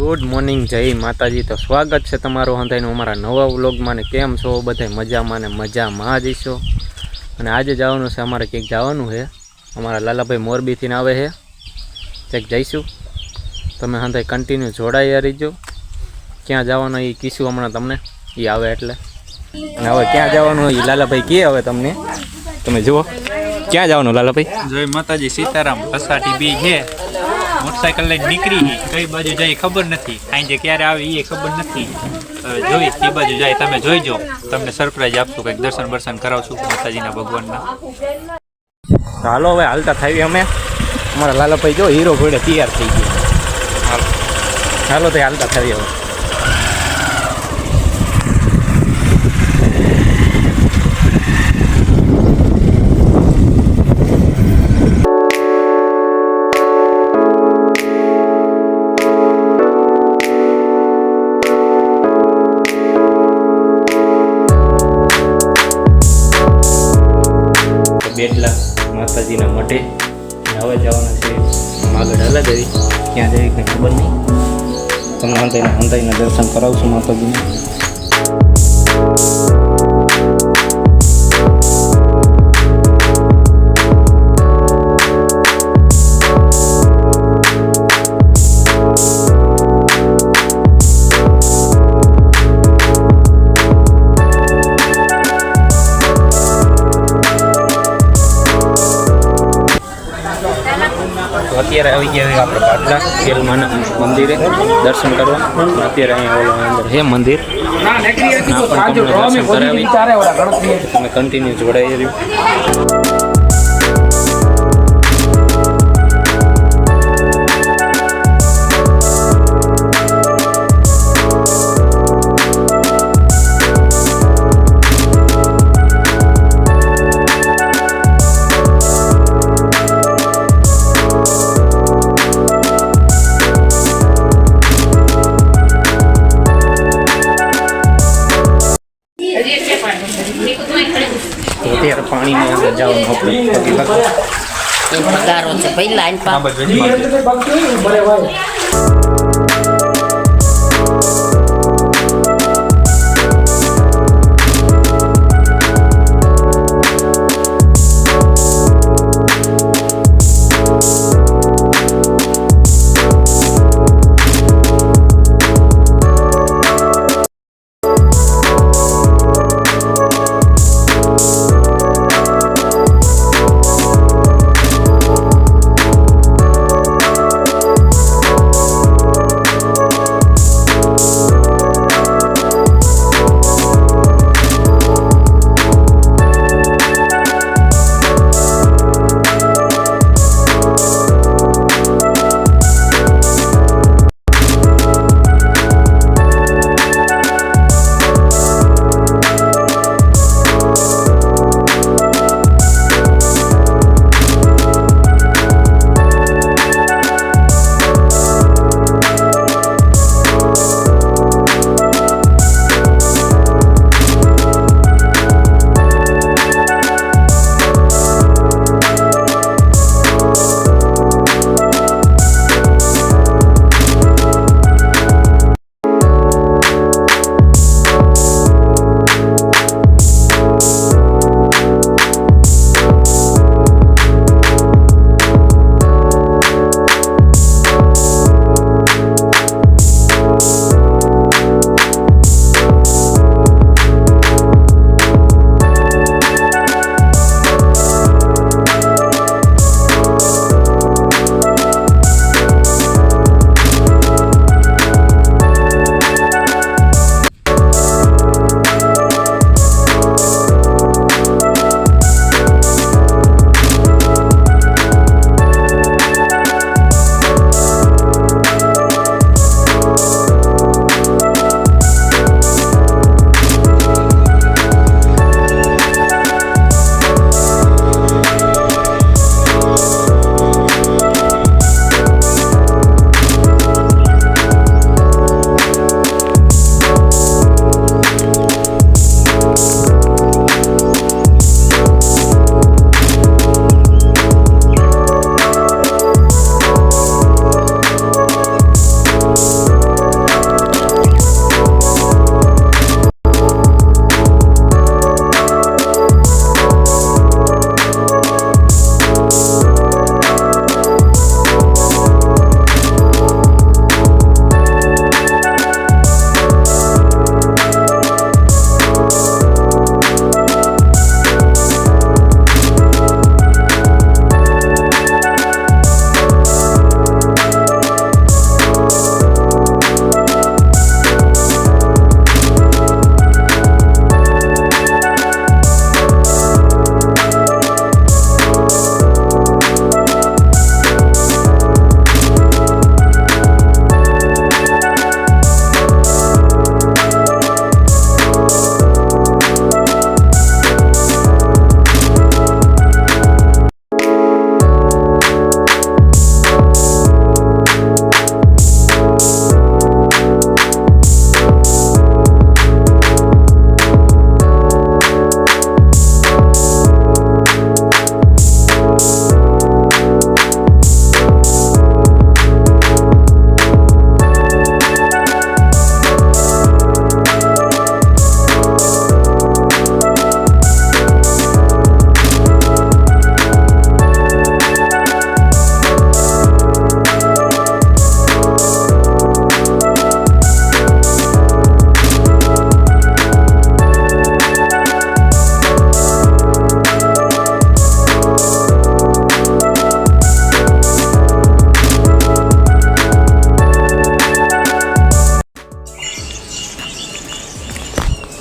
Good morning, જય માતાજી। તો સ્વાગત છે તમારું હંધાઈનું અમારા નવા વ્લોગમાં। ને કેમ છો બધા? મજામાં ને મજામાં જ છો। અને આજે જવાનું છે, અમારે ક્યાંક જવાનું છે। અમારા લાલાભાઈ મોરબીથી આવે છે, ક્યાંક જઈશું। તમે હંધાઈ કન્ટિન્યુ જોડાઈ રહીજો। ક્યાં જવાનું એ કીશું હમણાં તમને, એ આવે એટલે। અને હવે ક્યાં જવાનું એ લાલાભાઈ કહે હવે તમને, તમે જુઓ ક્યાં જવાનું લાલાભાઈ। જય માતાજી, સીતારામ। અષાઢી બી છે, મોટરસાઇકલ લઈને નીકળી કઈ બાજુ જાય ખબર નથી, સાંજે ક્યારે આવી એ ખબર નથી। જોઈ એ બાજુ જાય, તમે જોઈજો, તમને સરપ્રાઈઝ આપશું, કંઈક દર્શન બર્શન કરાવશું માતાજીના ભગવાનના। હાલો હવે હાલતા થઈ અમે। અમારા લાલાભાઈ જો હીરો ઘોડે તૈયાર થઈ ગયો। હાલો તો હાલતા થઈ હવે। બેટલા માતાજીના મઢે હવે જવાના છે। આગળ હલા જવી, ક્યાં જવી કંઈ ખબર નહીં। તમને હંધાઈના દર્શન કરાવશું માતાજીને। અત્યારે આવી ગયા આપણે પાટલા કેલમાના મંદિરે દર્શન કરવા। અત્યારે અહીંયા ઓલો અંદર છે મંદિર, દર્શન કરાવી। તમે કન્ટિન્યુ જોડાઈ રહ્યું। અત્યારે પાણીની અંદર જવાનું આપણે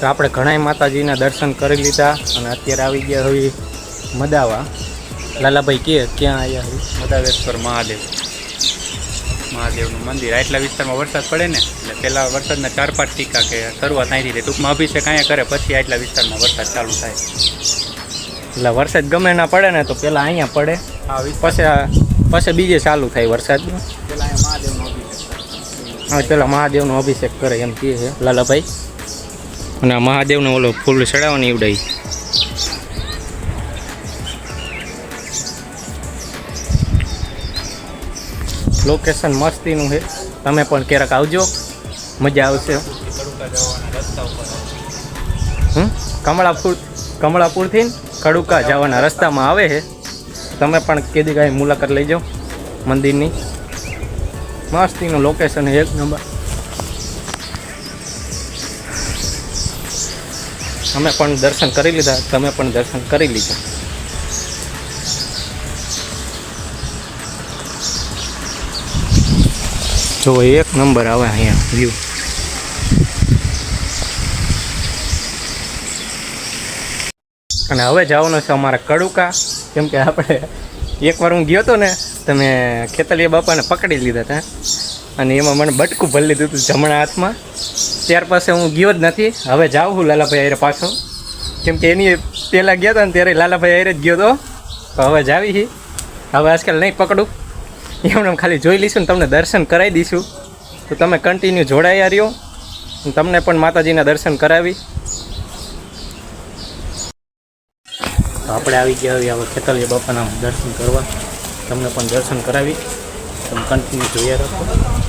તો આપણે ઘણાય માતાજીના દર્શન કરી લીધા અને અત્યારે આવી ગયા હવે મદાવા. લાલાભાઈ કે ક્યાં આવ્યા હવે? મદાવેશ્વર મહાદેવનું મંદિર. આટલા વિસ્તારમાં વરસાદ પડે ને એટલે પહેલાં વરસાદના 4-5 ટીકા કે શરૂઆત અહીંથી થાય. ટૂંકમાં અભિષેક અહીંયા કરે પછી આટલા વિસ્તારમાં વરસાદ ચાલુ થાય. એટલે વરસાદ ગમે ના પડે ને તો પહેલાં અહીંયા પડે, પછી બીજે ચાલુ થાય વરસાદનું. હા, પેલા મહાદેવનો અભિષેક કરે એમ કહે છે લાલાભાઈ. અને આ મહાદેવને ઓલો ફૂલ ચડાવવાની ઈવડાઈ. લોકેશન મસ્તીનું છે, તમે પણ ક્યારેક આવજો, મજા આવશે. કમળાપુરથી કડુકા જવાના રસ્તામાં આવે છે. તમે પણ કેદી કાંઈ મુલાકાત લઈ જાઓ મંદિરની. મસ્તીનું લોકેશન એક નંબર. અમે પણ દર્શન કરી લીધા, તમે પણ દર્શન કરી લીધા. જો એક નંબર આવે અહીંયા વ્યૂ. અને હવે જવાનું છે અમારે કડુકા, કેમ કે આપણે એકવાર હું ગયો હતો ને તમે ખેતલિયા બાપાને પકડી લીધા હતા અને એમાં મને બટકું ભરી લીધું હતું જમણા હાથમાં. ત્યાર પછી હું ગયો જ નથી. હવે જાઉં છું લાલાભાઈ હારે પાછો, કેમ કે એની પહેલાં ગયા હતા ને ત્યારે લાલાભાઈ હારે જ ગયો હતો. તો હવે જાવી છીએ. હવે આજકાલ નહીં પકડું, એમને ખાલી જોઈ લઈશું ને તમને દર્શન કરાવી દઈશું. તો તમે કન્ટિન્યુ જોડાયા રહ્યો, તમને પણ માતાજીના દર્શન કરાવી. તો આપણે આવી ગયા હવે ખેતલિયા બાપાના દર્શન કરવા, તમને પણ દર્શન કરાવી. તમે કન્ટિન્યુ જોયા રાખો.